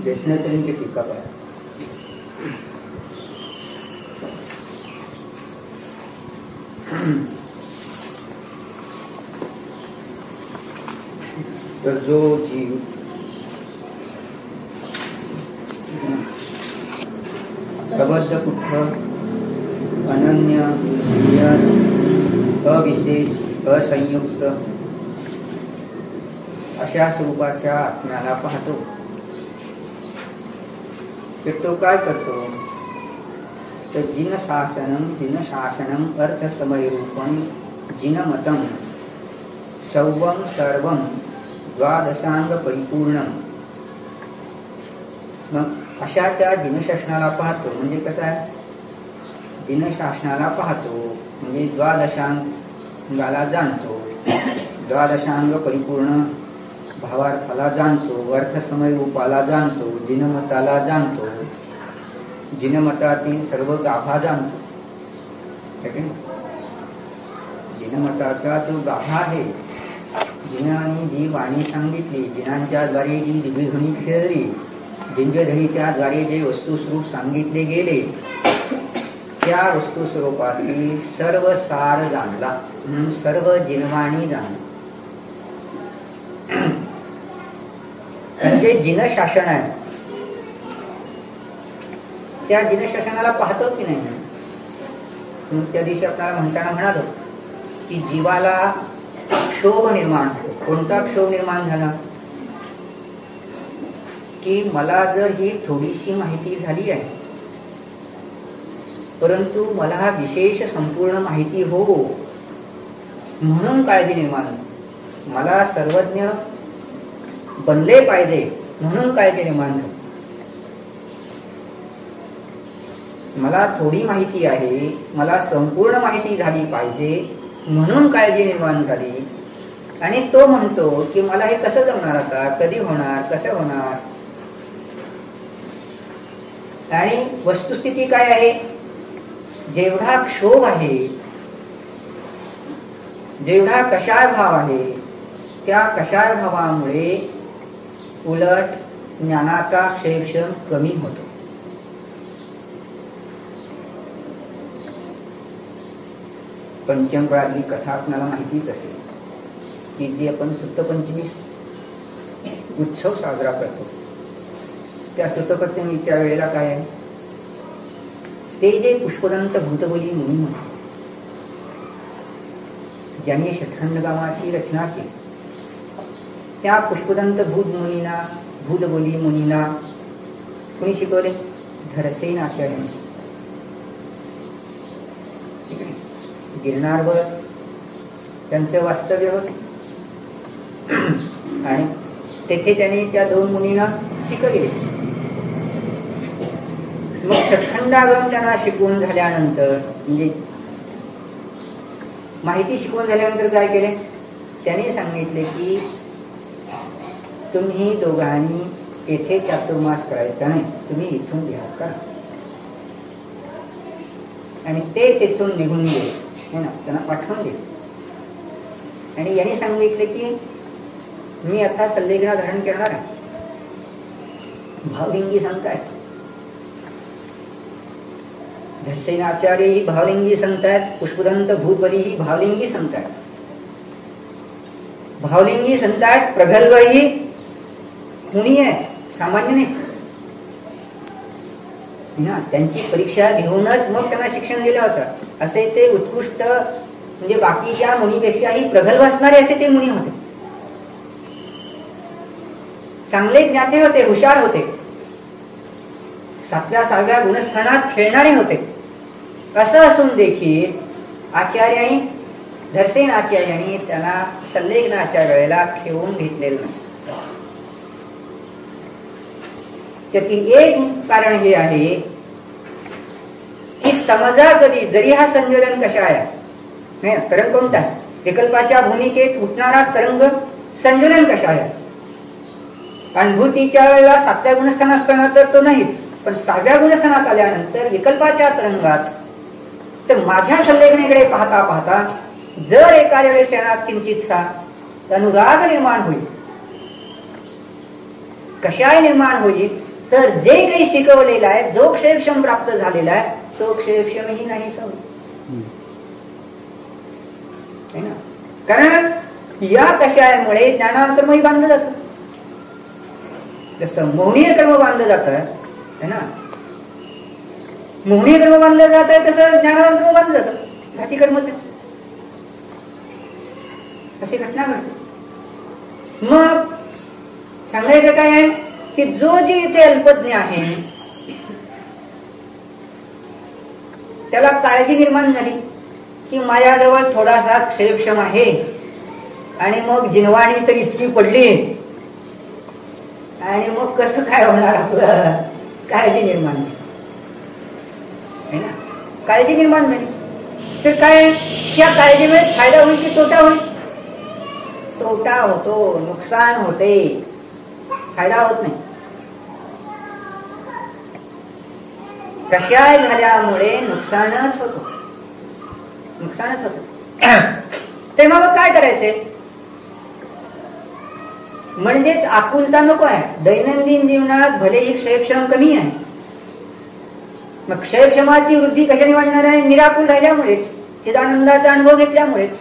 देशनेत्यांची टीका करा. तर जो जीव प्रबद्ध कुठ अनन्य अविशेष असंयुक्त अशा स्वरूपाच्या आत्म्याला पाहतो, तर तो काय करतो, तर जिनशासनम अर्थसमयरूपम जिनमतम सौवम सर्वम द्वादशांग परिपूर्णम. मग अशा त्या जिनशासनाला पाहतो म्हणजे कसं आहे, जिनशासनाला पाहतो म्हणजे द्वादशांगाला जाणतो, द्वादशांग परिपूर्ण भावार्थाला जाणतो, अर्थसमय रूपाला जाणतो, जिनमताला जाणतो, जिनमतातील सर्व गाभा जाणतो. जिनमताचा जो गाभा आहे, जिनाने जी वाणी सांगितली, जिनांच्या द्वारे जी दिव्यध्वनी खेळली, जिंजध्वनीच्या द्वारे जे वस्तुस्वरूप सांगितले गेले, त्या वस्तुस्वरूपातील सर्व सार जाणला म्हणून सर्व जिनवाणी जाणला. म्हणजे जिनशासन आहे, त्या जिनशासनाला पाहतो की नाही. त्या दिवशी आपल्याला म्हणताना म्हणालो की जीवाला क्षोभ निर्माण होतो. कोणता क्षोभ निर्माण झाला की मला जर ही थोडीशी माहिती झाली आहे, परंतु मला विशेष संपूर्ण माहिती हो म्हणून काळजी निर्माण होती, मला सर्वज्ञ बनले पाहिजे म्हणून काळजी निर्माण झाली. मला थोडी माहिती आहे, मला संपूर्ण माहिती झाली पाहिजे म्हणून काळजी निर्माण झाली. आणि तो म्हणतो की मला हे कसं जमणार, आता कधी होणार, कसं होणार. आणि वस्तुस्थिती काय आहे, जेवढा क्षोभ आहे, जेवढा कषाय भाव आहे, त्या कषाय भावामुळे उलट ज्ञानाचा क्षेत्रक्षम कमी होतो. पंचमकाळातली कथा आपल्याला माहितीच असेल की जी आपण सुत्तपंचमी उत्सव साजरा करतो, त्या सुत्तपंचमीच्या वेळेला काय आहे, ते जे पुष्पदंत भूतबली मुनी म्हणतात, ज्यांनी षट्खंडगामाची रचना केली, त्या पुष्पदंत भूतबली मुनींना कुणी शिकवले, धरसेन आचार्यांनी. गिरणारवर त्यांचं वास्तव्य होते आणि तेथे त्यांनी त्या दोन मुनींना शिकवले. मग षट्खंडागम त्यांना शिकवून झाल्यानंतर, म्हणजे माहिती शिकवून झाल्यानंतर काय केले, त्यांनी सांगितले की तुम्ही दोघांनी येथे चातुर्मास करायचा नाही, तुम्ही इथून विहार करा. आणि ते तिथून निघून गेले, त्यांना पाठवून दिले. आणि यांनी सांगितले की मी आता सल्लेगिरा धारण करणार आहे. भावलिंगी संत आहेत, धरसेन आचार्य ही भावलिंगी संत आहेत, पुष्पदंत भूतबली ही भावलिंगी संत आहेत. भावलिंगी संत आहेत, प्रगल्भ ही मुनी आहे, सामान्य नाही ना. त्यांची परीक्षा घेऊनच मग त्यांना शिक्षण दिलं होतं. असे ते उत्कृष्ट, म्हणजे बाकीच्या मुनीपेक्षाही प्रगल्भ असणारे असे ते मुनी होते. चांगले ज्ञाते होते, हुशार होते, 7व्या गुणस्थानात खेळणारे होते. असं असून देखील आचार्यांनी, धरसेन आचार्यांनी त्यांना सल्लेग्नाच्या वेळेला ठेवून घेतलेलं नाही. त्यातील एक कारण हे आहे की समजा जरी हा संयोजन कशा आहे, तरंग कोणता आहे, विकल्पाच्या भूमिकेत उठणारा तरंग संयोजन कशा आहे. अनुभूतीच्या वेळेला 7व्या गुणस्थानात असताना तर तो नाहीच, पण 6व्या गुणस्थानात आल्यानंतर विकल्पाच्या तरंगात तर माझ्या सल्लेखनेकडे पाहता पाहता जर एखाद्या वेळेस येणार किंचितसा अनुराग निर्माण होईल. कशाय निर्माण होईल तर जे काही शिकवलेलं आहे, जो क्षेपक्षम प्राप्त झालेला आहे तो क्षेपक्षमही नाही है ना. कारण या कशामुळे ज्ञानांतर्मही बांधलं जातं. जसं मोहनीय कर्म बांधलं जातं है ना, मोहनीय कर्म बांधलं जात आहे तसं ज्ञानांतर्म बांधलं जातं. घाती कर्मच अशी घटना घडते. मग सांगायचं काय आहे की जो जे इथे अल्पज्ञ आहे त्याला काळजी निर्माण झाली की माझ्याजवळ थोडासा क्षेपक्षम आहे आणि मग जिनवाणी तर इतकी पडली आणि मग कसं काय होणार आपलं. काळजी निर्माण झाली है ना, काळजी निर्माण झाली तर काय त्या काळजीमुळे फायदा होईल की तोटा होईल. तोटा होतो, नुकसान होते, फायदा होत नाही. कशाय झाल्यामुळे नुकसानच होतो, नुकसानच होतं. तेव्हा मग काय करायचंय, म्हणजेच आकुलता नको आहे. दैनंदिन जीवनात भले ही क्षेपक्षम कमी आहे, मग क्षेपक्षमाची वृद्धी कशाने वाढणार आहे, निराकुल राहिल्यामुळेच, चिदानंदाचा अनुभव घेतल्यामुळेच.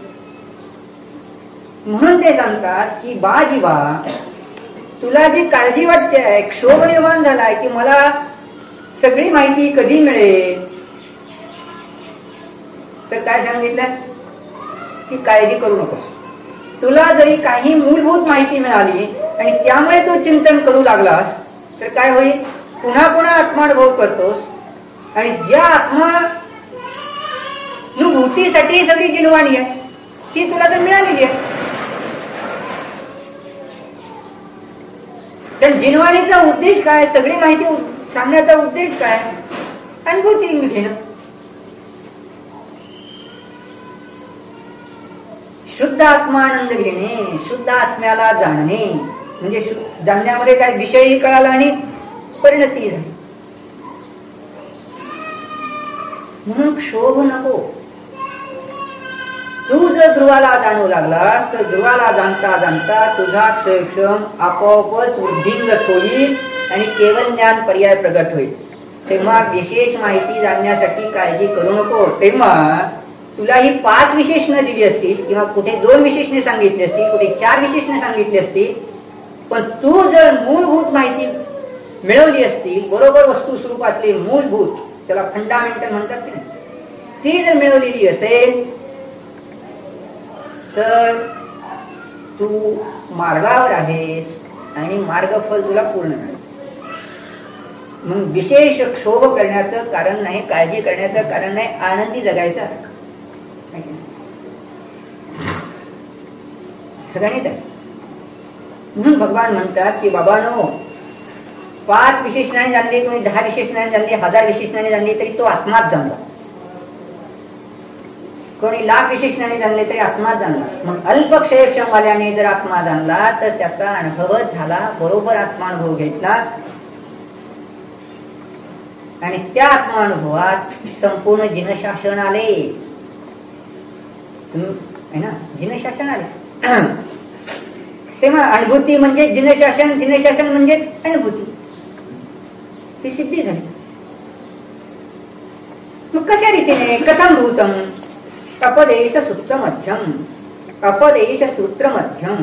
म्हणून ते सांगतात की बा जीवा तुला जी काळजी वाटते आहे, क्षोभ निर्माण झालाय की मला सगळी माहिती कधी मिळेल, तर काय सांगितलं की काळजी करू नकोस. तुला जरी काही मूलभूत माहिती मिळाली आणि त्यामुळे तू चिंतन करू लागलास तर काय होईल, पुन्हा पुन्हा आत्मानुभव करतोस आणि ज्या आत्मानुभूतीसाठी सगळी जिनवाणी आहे ती तुला तर मिळालेली आहे. तर जिनवाणीचा उद्देश काय, सगळी माहिती सांगण्याचा उद्देश काय, अनुभूती घेणं. शुद्ध आत्मानंद घेणे, शुद्ध आत्म्याला जाणणे, म्हणजे जाणण्यामध्ये काय विषयही कळाला आणि परिणती झाली. म्हणून क्षोभ नको. तू जर ध्रुवाला जाणू लागलास तर ध्रुवाला जाणता जाणता तुझा क्षेपक्षम आपोआपच वृद्धिंगत होईल आणि केवळ ज्ञान पर्याय प्रगट होईल. तेव्हा विशेष माहिती जाणण्यासाठी काळजी करू नको. तेव्हा तुला ही 5 विशेषणं दिली असतील किंवा कुठे 2 विशेषणे सांगितली असतील, कुठे 4 विशेषणे सांगितली असतील, पण तू जर मूलभूत माहिती मिळवली असतील, बरोबर वस्तू स्वरूपातली मूलभूत, त्याला फंडामेंटल म्हणतात की नाही, ती जर मिळवलेली असेल तर तू मार्गावर आहेस आणि मार्गफल तुला पूर्ण मिळेल. मग विशेष क्षोभ करण्याचं कारण नाही, काळजी करण्याचं कारण नाही, आनंदी जगायचं सगळ्यांनीच आहे. म्हणून भगवान म्हणतात की बाबांनो, 5 विशेषणाने जाणली, कोणी 10 विशेषणाने जाणली, 1000 विशेषणाने जाणली तरी तो आत्माच जाणला. कोणी लाख विशेषणाने जाणले तरी आत्माच जाणला. मग अल्प क्षेपक्षमवाल्याने जर आत्मा जाणला तर त्याचा अनुभवच झाला, बरोबर आत्मानुभव घेतला आणि त्या आत्मानुभवात संपूर्ण जिनशासन आले. है ना, जिनशासन आले. तेव्हा अनुभूती म्हणजे जिनशासन, जिनशासन म्हणजेच अनुभूती, ही सिद्धी झाली. मग कशा रीतीने, कथम भूतम अपदेश सूत्र मध्यम, अपदेश सूत्र मध्यम.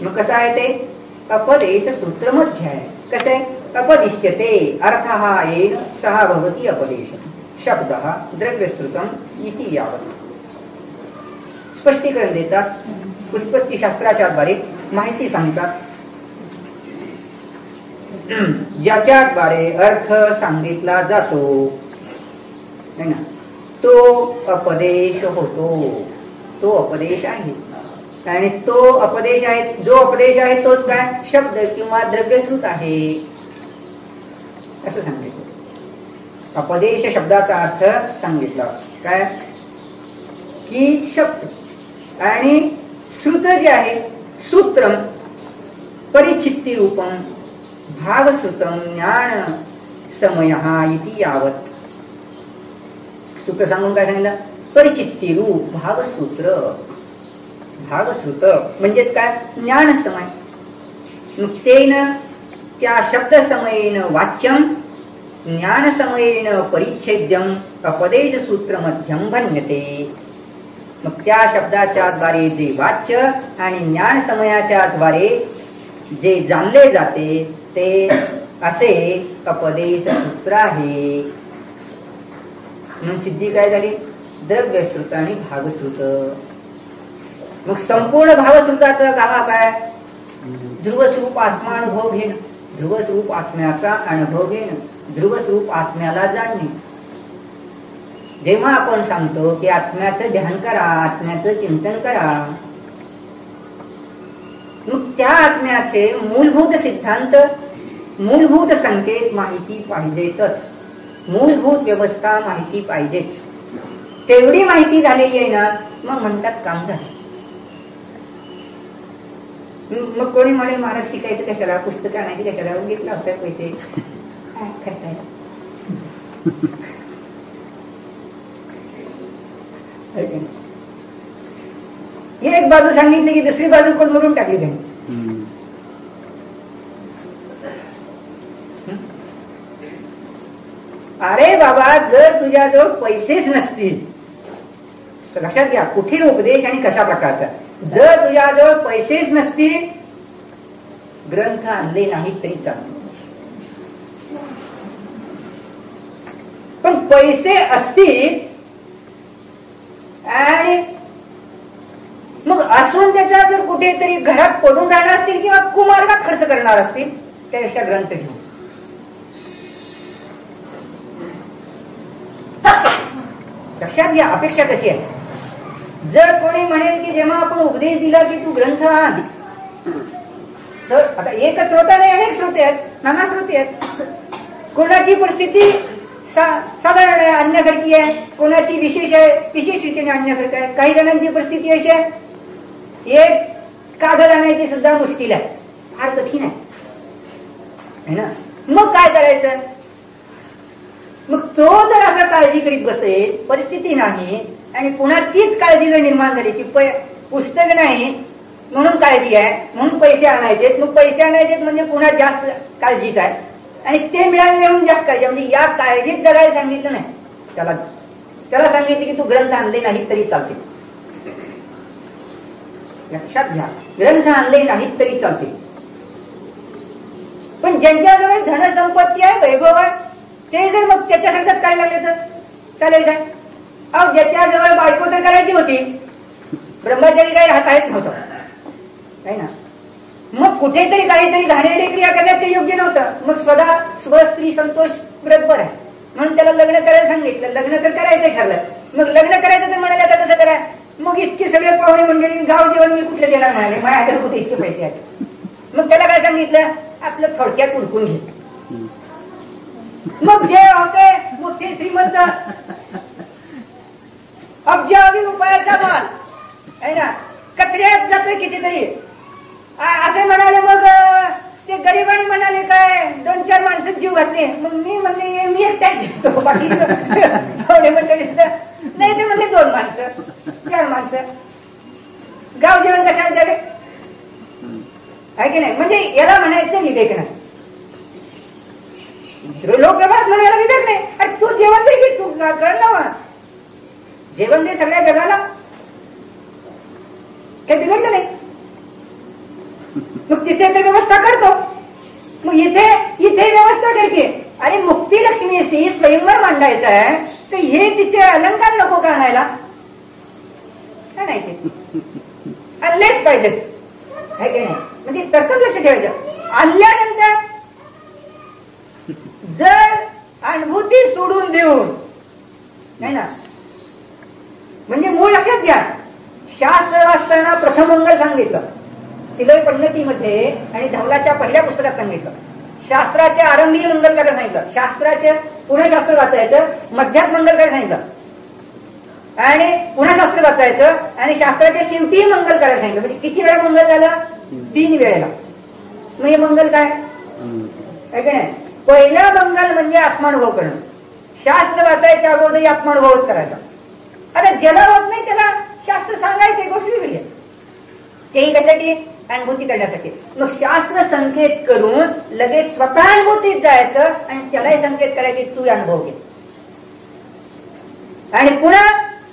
मग कसं आहे ते, अपदेश सूत्र मध्य आहे. कसे, अपदिश्यते अर्थः येन सहा भवति अपदेश शब्दः द्रव्यश्रुतम इति यावत्. स्पष्टीकरण देतात, उत्पत्ती शास्त्राच्या द्वारे माहिती सांगतात, ज्याच्याद्वारे अर्थ सांगितला जातो है ना, तो अपदेश होतो. तो अपदेश आहे आणि तो अपदेश आहे, जो अपदेश आहे तोच काय, शब्द किंवा द्रव्यश्रुत आहे असं सांगितलं. अपदेश शब्दाचा अर्थ सांगितला काय की शब्द आणि श्रुत जे आहे, सूत्रम परिचित्ती रूपम भागश्रुतम ज्ञान समयः इति यावत्. सूत्र सांगून काय सांगितलं, परिचित्ती रूप भागसूत्र. भागश्रुत म्हणजे काय, ज्ञान समय. तेन त्या शब्द समयेन वाच्यम ज्ञान समयेन परिच्छेद्यम अपदेश सूत्र मध्यम भन्यते. मग त्या शब्दाच्या द्वारे जे वाच्य आणि ज्ञान समयाच्या द्वारे जे जाणले जाते ते असे अपदेश सूत्र आहे. म्हणून सिद्धी काय झाली? द्रव्यश्रुत आणि भावश्रुत. मग संपूर्ण भावश्रुताचं गावा काय? ध्रुवस्वरूप आत्मानुभव घेणं, ध्रुवस्वरूप आत्म्याचा अनुभव घेणं, ध्रुवस्वरूप आत्म्याला जाणणे. जेव्हा आपण सांगतो की आत्म्याचं ध्यान करा, आत्म्याचं चिंतन करा, मग त्या आत्म्याचे मूलभूत सिद्धांत, मूलभूत संकेत माहिती पाहिजेतच, मूलभूत व्यवस्था माहिती पाहिजेच. तेवढी माहिती झालेली आहे ना, मग म्हणतात काम झालं. मग कोणी म्हणे महाराज शिकायचं कशाला, पुस्तकं आणायची कशाला, घेतला होता पैसे खर्चायला. हे एक बाजू सांगितली की दुसरी बाजू कोण मोडून टाकली त्यांनी. अरे बाबा, जर तुझ्याजवळ पैसेच नसतील, लक्षात घ्या कुठील उपदेश आणि कशा प्रकारचा, जर तुझ्याजवळ पैसेच नसतील, ग्रंथ आणले नाहीत तरी चालते. पण पैसे असतील आणि मग असून त्याच्या जर कुठेतरी घरात पडून राहणार असतील किंवा कुमार्गात खर्च करणार असतील, त्यापेक्षा ग्रंथ घेऊ. लक्षात घ्या अपेक्षा कशी आहे. जर कोणी म्हणेल की जेव्हा आपण उपदेश दिला की तू ग्रंथ आण, सर आता एकच श्रोता नाही, अनेक श्रोते आहेत, नाना श्रोते आहेत. कोणाची परिस्थिती साधारण आहे, आणण्यासारखी आहे, कोणाची विशेष आहे, विशेष रीतीने आणण्यासारखं आहे. काही जणांची परिस्थिती अशी आहे, एक कागद आणायची सुद्धा मुश्किल आहे, फार कठीण आहे ना. मग काय करायचं? मग तो जर असं काळजी करीत बसेल, परिस्थिती नाही, आणि पुन्हा तीच काळजी जर निर्माण झाली की पुस्तक नाही म्हणून काळजी आहे, म्हणून पैसे आणायचेत, मग पैसे आणायचेत म्हणजे पुन्हा जास्त काळजीच आहे, आणि ते मिळाले म्हणून जास्त काळजी. म्हणजे या काळजीत जगायला सांगितलं नाही त्याला सांगितलं की तू ग्रंथ आणले नाही तरी चालते. लक्षात घ्या, ग्रंथ आणले नाहीत तरी चालते. पण ज्यांच्याजवळ धनसंपत्ती आहे, वैभव आहे, ते जर मग त्याच्यासारखंच काय लागले तर चालेल काय? अहो, ज्याच्याजवळ बायको तर करायची होती, ब्रह्मचारी काही राहता येत नव्हतं, नाही ना, मग कुठेतरी काहीतरी घाणेरडी क्रिया करण्यात ते योग्य नव्हतं. मग स्वतः स्वस्त्री संतोष बरोबर आहे म्हणून त्याला लग्न करायला सांगितलं. लग्न तर करायचं ठरलं. मग लग्न करायचं तर म्हणाले आता कसं करा? मग इतके सगळे पाहुणे मंडळी, गाव जेवण मी कुठले देणार म्हणाले, माझ्याकडे कुठे इतके पैसे आहेत. मग त्याला काय सांगितलं? आपलं थोडक्यात उरकून घे. मग जे होते मोठे श्रीमंत, अब्जावधी रुपयाचा माल आहे ना, कचऱ्यात जातोय कितीतरी, असे म्हणाले. मग ते गरिबांनी म्हणाले काय 2-4 माणसं जीव घातले. मग मी म्हणले मी एकटाच जिंकतो, बाकी मंडळी सुद्धा नाही. ते म्हणले 2 माणसं 4 माणसं, गाव जेवण कशाला झाले आहे की नाही? म्हणजे याला म्हणायचं विवेक नाही. लोक म्हणायला विवेक नाही. अरे तू जेवण दे की, तू कळ ना, जेवण दे सगळ्या जगाला, काही बिघडलं नाही. मग तिथे तर व्यवस्था करतो, मग इथे व्यवस्था करते. आणि मुक्ती लक्ष्मीशी स्वयंवर मांडायचं आहे तर हे तिचे अलंकार नको का आणायला? आणायचे, आणलेच पाहिजेत, आहे की नाही? म्हणजे तर्कच लक्ष ठेवायचं. आणल्यानंतर जर अनुभूती सोडून देऊन, नाही ना, म्हणजे मूळ लक्षात घ्या. शास्त्र वाचताना प्रथम मंगल सांगितलं, तिलय पद्धतीमध्ये आणि धवलाच्या पहिल्या पुस्तकात सांगितलं. शास्त्राचे आरंभी मंगल करायला सांगितलं, शास्त्राचे पुन्हा शास्त्र वाचायचं, मध्यात मंगल करायला सांगितलं, आणि पुन्हा शास्त्र वाचायचं, आणि शास्त्राच्या शेवटी मंगल करायला सांगितलं. म्हणजे किती वेळा मंगल झालं? 3 वेळेला. मग हे मंगल काय आहे की नाही? पहिलं मंगल म्हणजे आत्मानुभव करणं. शास्त्र वाचायच्या अगोदर आत्मानुभवच करायचा. आता ज्याला होत नाही त्याला शास्त्र सांगायचे गोष्ट वेगळी आहे. तेही कशासाठी? अनुभूती करण्यासाठी. मग शास्त्र संकेत करून लगेच स्वतः अनुभूतीत जायचं आणि त्यालाही संकेत करायचे तू अनुभव घे. आणि पुन्हा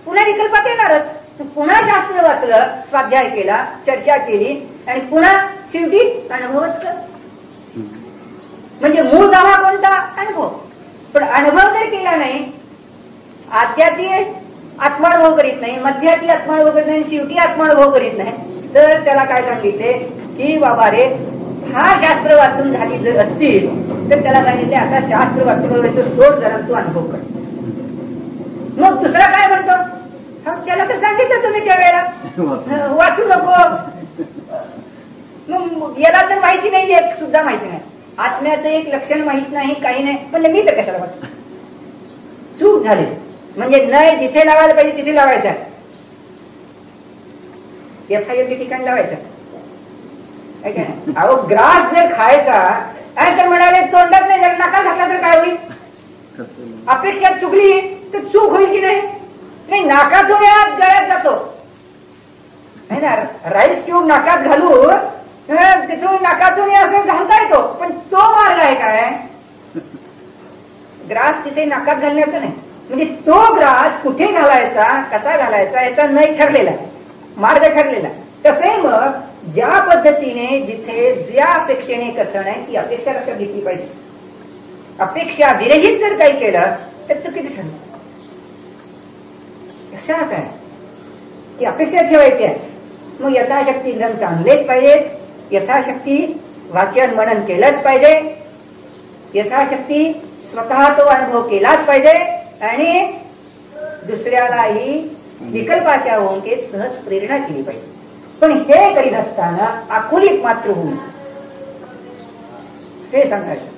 पुन्हा विकल्पात येणारच. पुन्हा शास्त्र वाचलं, स्वाध्याय केला, चर्चा केली आणि पुन्हा शेवटी अनुभवच कर. म्हणजे मूळ गावा कोणता? अनुभव. पण अनुभव जर केला नाही, आत्याती आत्मानुभव करीत नाही, मध्याती आत्मानुभव करीत नाही, शेवटी आत्मानुभव करीत नाही, तर त्याला काय सांगितले की बाबा रे हा शास्त्र वाचून झाली जर असतील तर त्याला सांगितले आता शास्त्र वाचून सोड जरा तू अनुभव कर. मग दुसरा काय म्हणतो? त्याला तर सांगितलं तुम्ही त्यावेळेला वाचू नको. मग याला तर माहिती नाही, एक सुद्धा माहिती नाही, आत्म्याचं एक लक्षण माहित नाही, काही नाही, पण मी तर कशाला वाचतो? चूक झाली. म्हणजे नाही जिथे लावायला पाहिजे तिथे लावायचं, यथायोग्य ठिकाणी लावायचं. अहो ग्रास जर खायचा तर म्हणाले तोंडात नाही, जर नाका घातला तर काय होईल? अपेक्षा चुकली तर चूक होईल की नाही? नाही, नाकातून गळ्यात जातो नाही ना. राईस ट्यूब नाकात घालू तिथून नाकातून असं घालता येतो, पण तो मार्ग आहे काय? ग्रास तिथे नाकात घालण्याचा नाही. म्हणजे तो ग्रास कुठे घालायचा, कसा घालायचा याचा नाही ठरलेला, मार्ग ठरलेला. तसे मग ज्या पद्धतीने जिथे ज्या अपेक्षेने कथन आहे ती अपेक्षा लक्षात घेतली पाहिजे. अपेक्षा विरहित जर काही केलं तर चुकीचं ठरलं. कशात आहे ती अपेक्षा ठेवायची आहे. मग यथाशक्ती ग्रंथ चांगलेच पाहिजेत, यथाशक्ती वाचन मनन केलंच पाहिजे, यथाशक्ती स्वतः तो अनुभव केलाच पाहिजे आणि दुसऱ्यालाही विकल्पाच्या ओंके सहज प्रेरणा केली पाहिजे. पण हे करीत असताना आकुलित मात्र होऊन हे सांगायचं.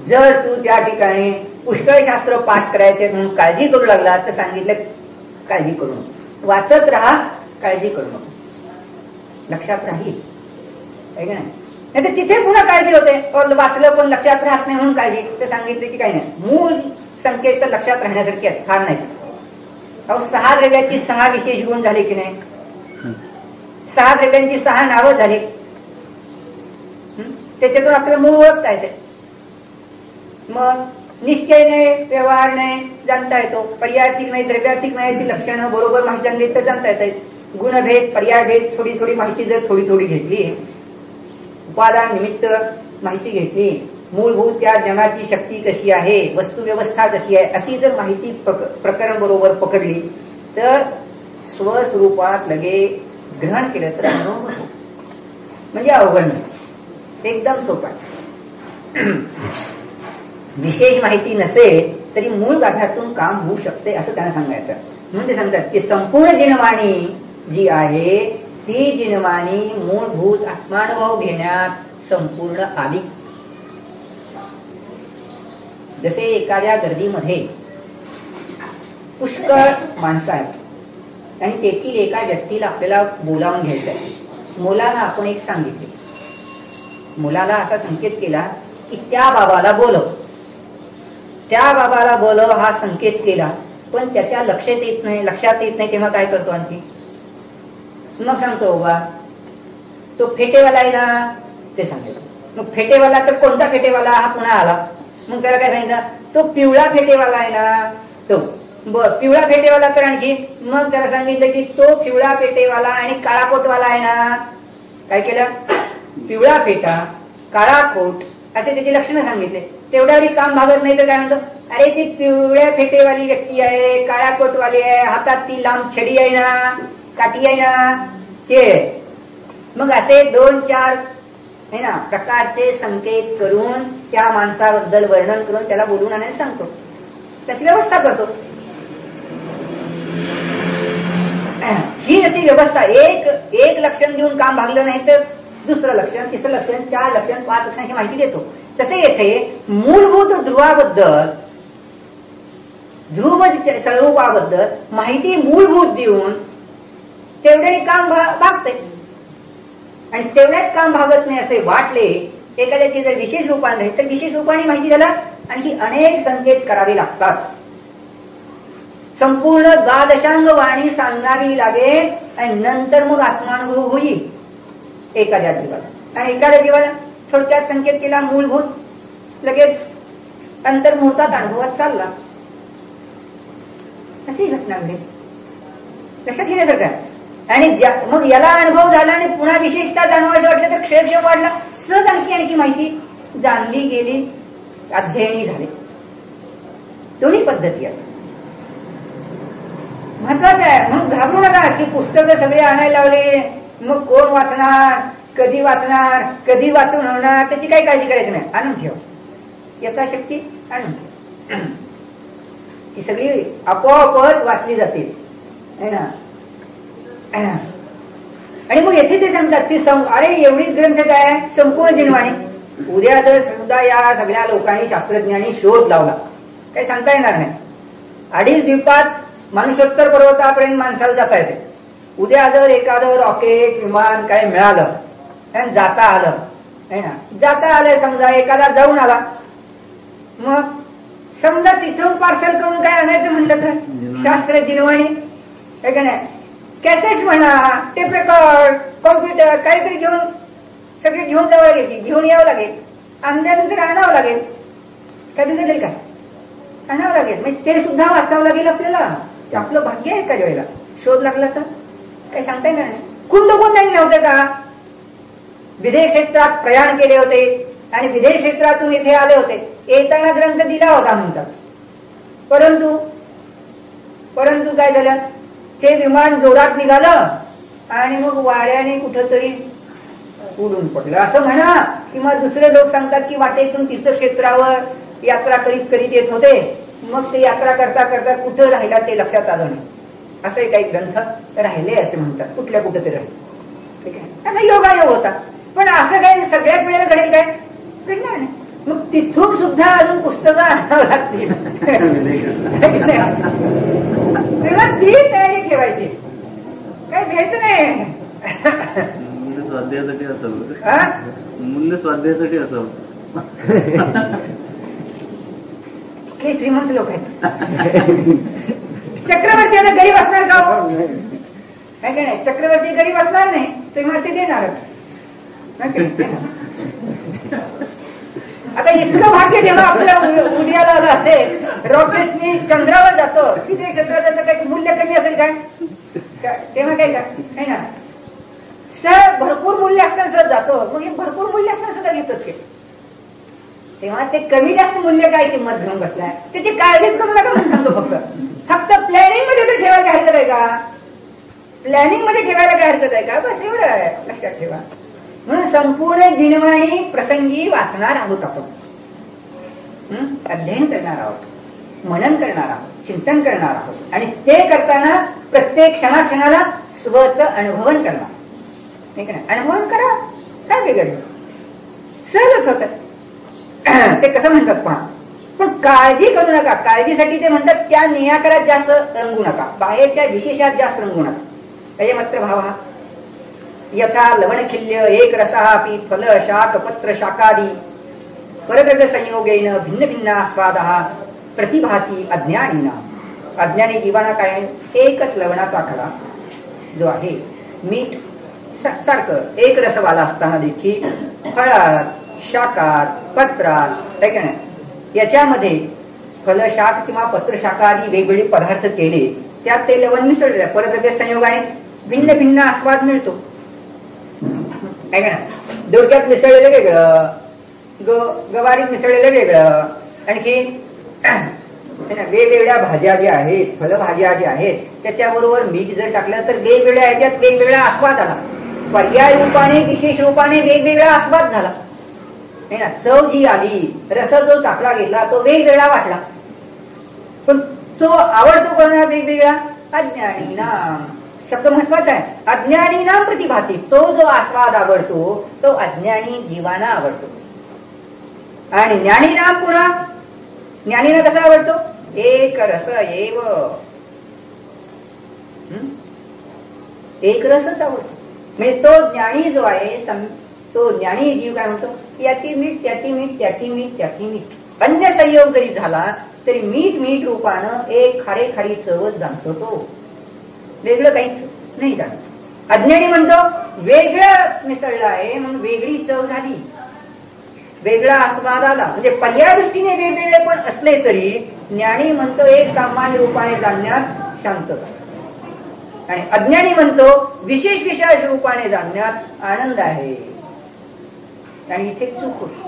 जर तू त्या ठिकाणी पुष्कळ शास्त्र पाठ करायचे म्हणून काळजी करू लागला तर सांगितलं काळजी करू नको, वाचत राहा, काळजी करू नको, लक्षात राहील आहे का नाही? नाही तर तिथे पुन्हा काळजी होते, वाचलं पण लक्षात राहत नाही म्हणून काळजी. तर सांगितलं की काही नाही, मूळ संकेत तर लक्षात राहण्यासारखे आहेत, फार नाही. अहो 6 द्रव्याची 6 विशेष गुण झाले की नाही, 6 द्रव्यांची 6 नावं झाली, त्याच्यातून आपल्याला मूळ ओळखता येते. मग निश्चय नाही, व्यवहार नाही जाणता येतो, पर्यायात्मिक नाही, द्रव्यात्मिक नाही याची लक्षणं बरोबर माहिती आणली तर जाणता येत. गुणभेद, पर्यायभेद थोडी थोडी माहिती जर थोडी थोडी घेतली, उपादान निमित्त माहिती घेतली, मूलभूत त्या जगाची शक्ती कशी आहे, वस्तू व्यवस्था कशी आहे, अशी जर माहिती प्रकरण बरोबर पकडली तर स्वस्वरूपात लगे ग्रहण केलं तर अनुभव होतो. म्हणजे अवघड नाही, एकदम सोपा. विशेष माहिती नसेल तरी मूळ गाठ्यातून काम होऊ शकते असं त्यांना सांगायचं. म्हणजे सांगतात की संपूर्ण जिनवाणी जी आहे ती जिनवाणी मूलभूत आत्मानुभव घेण्यात संपूर्ण आली. जसे एखाद्या गर्दीमध्ये पुष्कळ माणसं आहेत आणि तेथील एका व्यक्तीला आपल्याला बोलावून घ्यायचं आहे. मुलाला आपण एक सांगितले, मुलाला असा संकेत केला की त्या बाबाला बोलव, त्या बाबाला बोलव हा संकेत केला, पण त्याच्या लक्षात येत नाही. तेव्हा काय करतो आणखी? मग सांगतो बाबा तो फेटेवाला आहे ना, ते सांगितलं. मग फेटेवाला तर कोणता फेटेवाला? हा पुन्हा आला. मग त्याला काय सांगितलं? तो पिवळा फेटेवाला आहे ना, तो पिवळा फेटेवाला. तर आणखी मग त्याला सांगितलं की तो पिवळा फेटेवाला आणि काळा कोटवाला आहे ना. काय केलं? पिवळा फेटा, काळा कोट असे त्याची लक्षणं सांगितले. तेवढ्यावरी काम भागत नाही तर काय म्हणतो, अरे ती पिवळ्या फेटेवाली व्यक्ती आहे, काळ्या कोटवाली आहे, हातात ती लांब छडी आहे ना, काठी आहे ना, ते. मग असे 2-4 है ना प्रकारचे संकेत करून त्या माणसाबद्दल वर्णन करून त्याला बोलून आणायला सांगतो, तशी व्यवस्था करतो. ही अशी व्यवस्था. एक लक्षण देऊन काम भागलं नाही तर दुसरं लक्षण, तिसरं लक्षण, 4 लक्षण, 5 लक्षणाची माहिती देतो. तसे येथे मूलभूत ध्रुवाबद्दल, ध्रुव स्वरूपाबद्दल माहिती मूलभूत देऊन तेवढे काम भागते. आणि तेवढ्याच काम भागत नाही असे वाटले एखाद्याची जर विशेष रूपाने तर विशेष रूपाने माहिती द्यायला आणखी अनेक संकेत करावे लागतात. संपूर्ण द्वादशांग वाणी सांगणारी लागेल आणि नंतर मग आत्मानुभव होईल. एखाद्या जीवाला, आणि एखाद्या जीवाला थोडक्यात संकेत केला मूलभूत, लगेच अंतर्मुहूर्तात अनुभवात चालला. अशी घटना घडली, लक्षात घेण्यासारखं आहे. आणि मग याला अनुभव झाला आणि पुन्हा विशेषतः जाणवायचं वाटलं तर क्षेत्रक्षेप वाढला, सहज आणखी माहिती जाणली गेली, अध्ययनी झाले. दोन्ही पद्धती आहेत. महत्वाचं आहे. म्हणून घाबरू नका की पुस्तकं सगळे आणायला लावले, मग कोण वाचणार, कधी वाचणार, कधी वाचून होणार, त्याची काही काळजी करायची नाही. आणून ठेव, यथाशक्ती आणून ठेव. ती सगळी आपोआपच वाचली जातील, है ना. आणि मग येथे ते सांगतात की अरे एवढीच ग्रंथ काय संपूर्ण जिनवाणी. उद्या जर समजा या सगळ्या लोकांनी शास्त्रज्ञांनी शोध लावला, काही सांगता येणार नाही. 2.5 द्वीपात मनुष्योत्तर पर्वतापर्यंत माणसाला जाता येते. उद्या जर एखादं रॉकेट विमान काय मिळालं आणि जाता आलं, है ना, जाता आलंय समजा, एखादा जाऊन आला, मग समजा तिथून पार्सल करून काय आणायचं म्हणलं तर शास्त्र जिनवाणी आहे का नाही, कॅसेट्स म्हणा, टेप रेकॉर्ड, कॉम्प्युटर, काहीतरी घेऊन सगळे घेऊन जावं लागेल, घेऊन यावं लागेल. आणल्यानंतर आणावं लागेल. काय दिसेल काय आणावं लागेल. म्हणजे ते सुद्धा वाचावं लागेल आपल्याला. आपलं भाग्य आहे. एखाद्या वेळेला शोध लागला तर काही सांगता येणार नाही. कुंड कोण नव्हतं का, विदेश क्षेत्रात प्रयाण केले होते आणि विदेश क्षेत्रातून इथे आले होते, येताना ग्रंथ दिला होता म्हणतात. परंतु काय झालं, ते विमान जोरात निघालं आणि मग वाऱ्याने कुठंतरी उडून पडलं असं म्हणा. किंवा दुसरे लोक सांगतात की वाटेतून तीर्थक्षेत्रावर यात्रा करीत येत होते, मग ते यात्रा करता करता कुठं राहिला ते लक्षात आलं नाही. असे काही ग्रंथ राहिले असे म्हणतात, कुठल्या कुठं ते राहिले. ठीक आहे, त्यांना योगायोग होता. पण असं काय सगळ्याच वेळेला घडेल काय, घडणार नाही. मग तिथून सुद्धा अजून पुस्तकं आणावं लागतील. तेव्हा ती तयारी ठेवायची, काय घ्यायचं नाही. स्वाध्यायासाठी असावं, मूल्य स्वाध्यायासाठी असावं. हे श्रीमंत लोक आहेत. चक्रवर्ती आता गरीब असणार का, काय काय नाही. चक्रवर्ती गरीब असणार नाही, तेव्हा ते देणारच. आता इतकं भाग्य जेव्हा आपल्या उदयाला आलं असेल, रॉकेटनी चंद्रावर जातो, तिथे क्षेत्राचं काही मूल्य कमी असेल काय, तेव्हा काय काय ना, सर भरपूर मूल्य असताना सर जातो. मग हे भरपूर मूल्य असताना सुद्धा घेतच ते, तेव्हा ते कमी जास्त मूल्य काय किंमत घेऊन बसलाय, त्याची काळजीच करू नका म्हणून सांगतो. फक्त प्लॅनिंग मध्ये तर ठेवायला हरकत आहे का, प्लॅनिंग मध्ये ठेवायला काय हरकत आहे का, बस एवढं आहे, लक्षात ठेवा. म्हणून संपूर्ण जिनवाणी प्रसंगी वाचणार आहोत आपण, अध्ययन करणार आहोत, मनन करणार आहोत, चिंतन करणार आहोत. आणि ते करताना प्रत्येक क्षणाक्षणाला स्वचं अनुभवन करणार. नाही, अनुभवन करा, काय वेगळं सहजच होत. ते कसं म्हणतात पण काळजी करू नका. काळजीसाठी ते म्हणतात त्या नियाकरात जास्त रंगू नका, बाहेरच्या विशेषात जास्त रंगू नका. त्याचे मात्र भावा यथा लवणखिल्य एक रसापि फल शाक पत्र शाकादी परद्रव्य संयोगेन भिन्न भिन्न आस्वादः प्रतिभाती अज्ञानीना. अज्ञानी जीवाना काय आहे, एकच लवणाचा खडा जो आहे, मीठ सारखं एक रसवाला असताना देखील फळात, शाकात, पत्रात, याच्यामध्ये फलशाक किंवा पत्रशाखा आदी वेगवेगळे पदार्थ केले, त्यात ते लवण मिसळले, परद्रव्य संयोग आहे, भिन्न भिन्न आस्वाद मिळतो. आहे का, दोडक्यात मिसळलेलं वेगळं, गवारीत मिसळलेलं वेगळं, आणखी वेगवेगळ्या भाज्या ज्या आहेत, फलभाज्या ज्या आहेत, त्याच्याबरोबर मीठ जर टाकलं तर वेगवेगळ्या ह्याच्यात वेगवेगळा आस्वाद आला. पर्याय रूपाने, विशेष रूपाने वेगवेगळा आस्वाद झाला. चव जी आली, रस जो चाकला गेला तो वेगवेगळा वाटला. पण तो आवडतो कोणाला वेगवेगळा, अज्ञानीनाम. शब्द महत्वाचा आहे. अज्ञानीनाम प्रतिभाती. तो जो आस्वाद आवडतो तो अज्ञानी जीवाना आवडतो. आणि ज्ञानीनाम पुन्हा, ज्ञानीना कसा आवडतो, एक रस एव, एक रसच आवडतो. म्हणजे तो ज्ञानी जो आहे, तो ज्ञानी जीव काय म्हणतो, याची मीठ, त्याची मीठ, त्याची मीठ, त्याची मीठ. अन्य संयोग जरी झाला तरी मीठ मीठ रूपानं एक खारी खारी चवच जाणतो. तो वेगळं काहीच नाही जाणत. अज्ञानी म्हणतो वेगळं मिसळलं आहे म्हणून वेगळी चव झाली, वेगळा आस्वाद आला. म्हणजे पर्याय दृष्टीने वेगवेगळे पण असले तरी ज्ञानी म्हणतो एक सामान्य रूपाने जाणण्यात शांतता, आणि अज्ञानी म्हणतो विशेष विशेष रूपाने जाणण्यात आनंद आहे. आणि इथे चूक होती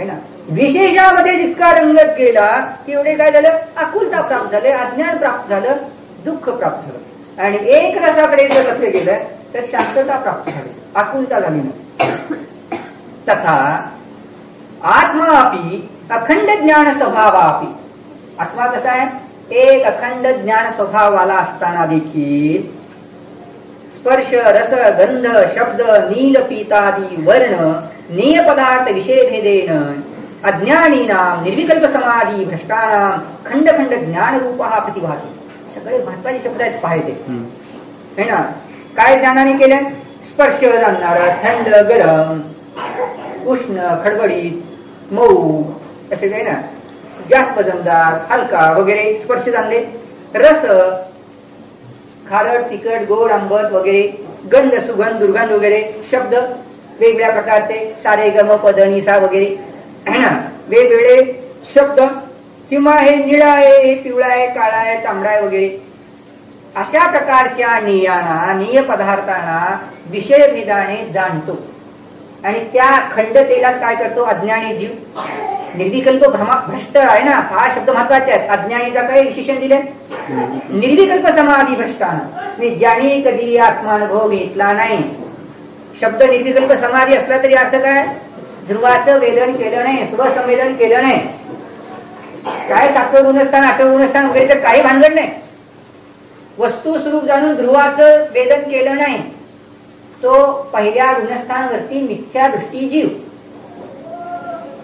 ना. विशेषामध्ये जितका रंगत गेला तेवढे काय झालं, आकुलता प्राप्त झाले, अज्ञान प्राप्त झालं, दुःख प्राप्त झालं. आणि एक रसाकडे जर कसं गेलं तर शांतता प्राप्त झाली, आकुलता झाली नाही. तथा आत्मा अपि अखंड ज्ञान स्वभावापि, आत्मा कसा आहे, एक अखंड ज्ञान स्वभावाला असताना देखील स्पर्श रस गंध शब्द नील पीतादी वर्ण नीय पदार्थ विषय भेदेन अज्ञानीनाम निर्विकल्प समाधी भ्रष्टानाम खंड खंड ज्ञान रूप हा प्रतिभाती. सगळे महत्वाचे शब्द आहेत पाहिजे है ना. काय ज्ञानाने केले, स्पर्श जाणणार, थंड गरम उष्ण खडबडीत मऊ असे काही ना, जास्त वजनदार हलका वगैरे स्पर्श जाणले. रस खारट तिखट गोड आंबट वगैरे, गंध सुगंध दुर्गंध वगैरे, शब्द वेगवेगळ्या प्रकारचे सारे गम पद निसा वगैरे है ना, वेगवेगळे शब्द, किंवा हे निळा आहे, हे पिवळा आहे, काळा आहे, तांबडा आहे वगैरे, अशा प्रकारच्या नियाना निय पदार्थांना विषय भेदाने जाणतो. आणि त्या खंडतेला काय करतो अज्ञानी जीव. निर्विकल्प भ्रष्ट आहे ना, हा शब्द महत्वाचे आहेत. अज्ञानीचा काय विशेषण दिले, निर्विकल्प समाधी भ्रष्टानं, ज्याने कधी आत्मानुभव घेतला नाही. शब्द निर्विकल्प समाधी असला तरी अर्थ काय, ध्रुवाचं वेदन केलं नाही, स्वसंवेदन केलं नाही, काय 7वं गुणस्थान 8वं गुणस्थान वगैरे तर काही भानगड नाही. वस्तू स्वरूप जाणून ध्रुवाचं वेदन केलं नाही, तो पहिल्या गुणस्थानावरती मिथ्या दृष्टी जीव,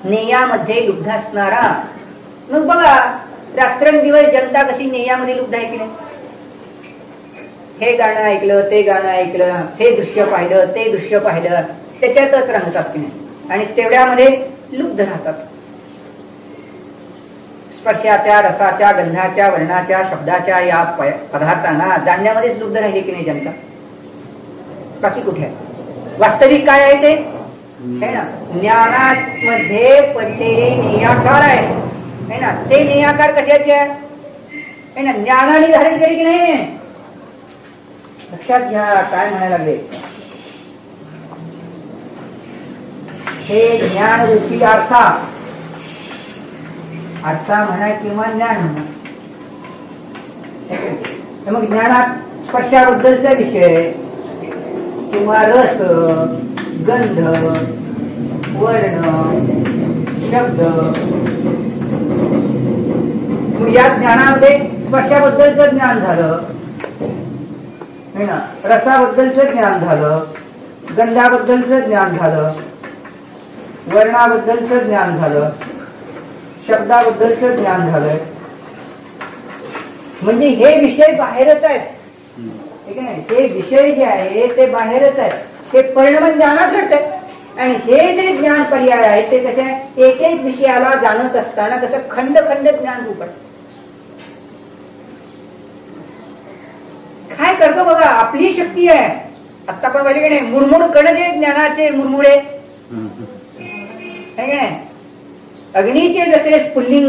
नेयामध्ये लुब्ध असणारा. मग बघा रात्रंदिवस जनता कशी नेयामध्ये लुब्ध आहे की नाही. हे गाणं ऐकलं, ते गाणं ऐकलं, हे दृश्य पाहिलं, ते दृश्य पाहिलं, त्याच्यातच रंगतात की नाही, आणि तेवढ्यामध्ये लुब्ध राहतात. स्पर्शाच्या रसाच्या गंधाच्या वर्णाच्या शब्दाच्या या पदार्थांना जाणण्यामध्येच लुब्ध राहिले की नाही जनता. बाकी कुठे आहे, वास्तविक काय आहे ते है ना. ज्ञानामध्ये पडलेले नियाकार आहे ना, ते नियाकार कशाचे आहे ना, ज्ञानाने धारण केले की नाही. लक्षात घ्या काय म्हणायला लागले, हे ज्ञान रूपी आरसा, आरसा म्हणा किंवा ज्ञान म्हणा. मग ज्ञानात स्पर्शाबद्दलचा विषय किंवा रस गंध वर्ण शब्द, या ज्ञानामध्ये स्पर्शाबद्दलचं ज्ञान झालं है ना, रसाबद्दलचं ज्ञान झालं, गंधाबद्दलचं ज्ञान झालं, वर्णाबद्दलचं ज्ञान झालं, शब्दाबद्दलचं ज्ञान झालंय. म्हणजे हे विषय बाहेरच आहेत, ठीक आहे. ते विषय जे आहे ते बाहेरच आहेत, ते परिणाम ज्ञानात घडत. आणि हे जे ज्ञान पर्याय आहे ते कसे आहे, एक एक विषयाला जाणत असताना कसं खंड खंड ज्ञान रूप आहे. काय करतो बघा, आपली शक्ती आहे. आता पण पाहिजे की नाही, मुरमुर कण जे ज्ञानाचे मुरमुरे है की नाही, अग्नीचे जसे स्फुल्लिंग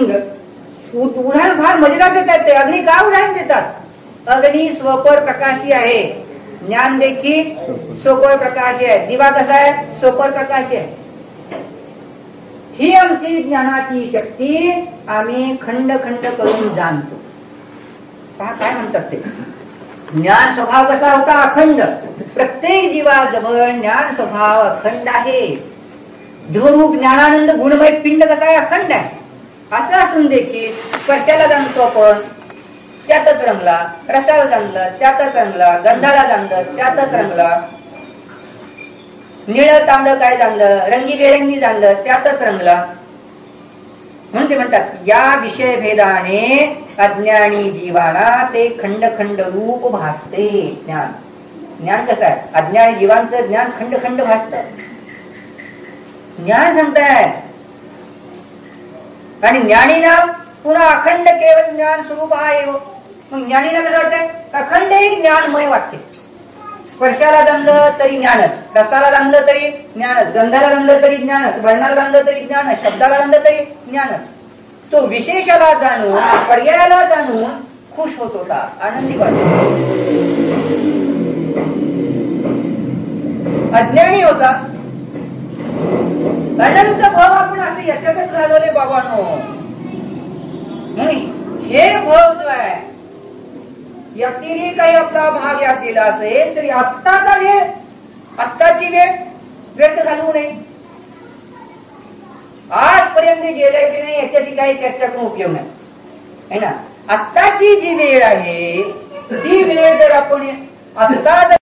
उदाहरण फार मजेदार देतात. ते अग्नी का उदाहरण देतात, अग्नी स्वपर प्रकाशी आहे, ज्ञान देखील स्वपर प्रकाशी आहे. दिवा कसा आहे, स्वपर प्रकाशी आहे. ही आमची ज्ञानाची शक्ती आम्ही खंड खंड करून जाणतो. पहा काय म्हणतात ते, ज्ञान स्वभाव कसा होता, अखंड. प्रत्येक जीवाजवळ ज्ञान स्वभाव अखंड आहे. ध्रुवरूप ज्ञानानंद गुणमय पिंड कसा आहे, अखंड आहे. असं असून देखील स्पर्शाला जाणतो आपण, त्यातच रंगला, रसाला जाणलं त्यातच रंगला, गंधाला जाणलं त्यातच रंगला, निळं तांबडं काय जाणलं, रंगीबेरंगी जाणलं त्यातच रंगला. म्हणून ते म्हणतात या विषय भेदाने अज्ञानी जीवाला ते खंड खंड रूप भासते. ज्ञान ज्ञान कसं आहे, अज्ञानी जीवांचं ज्ञान खंड खंड भासतं. ज्ञान सांगताय आणि ज्ञानीना पुन्हा अखंड केवळ ज्ञान स्वरूप आहे. मग ज्ञानीला कसं वाटतंय? अखंड ज्ञानमय वाटते. स्पर्शाला जमलं तरी ज्ञानच, रसाला जमलं तरी ज्ञानच, गंधाला जमलं तरी ज्ञानच, वर्णाला जमलं तरी ज्ञानच, शब्दाला जमलं तरी ज्ञानच. तो विशेषाला जाणून, पर्यायाला जाणून खुश होत होता, आनंदी वाटत. अज्ञानी होता. अनंत भाव आपण असे याच्यातच घालवले बाबांनो. हे भाव जो आहे, यातील काही आपला भाग यात दिला असेल तरी आत्ताचा वेळ, आत्ताची वेळ व्यर्थ घालवू नये. आजपर्यंत गेलंय की नाही याच्याशी काही चर्चा करून उपयोग नाही, है ना. आत्ताची जी वेळ आहे ती वेळ जर आपण आत्ता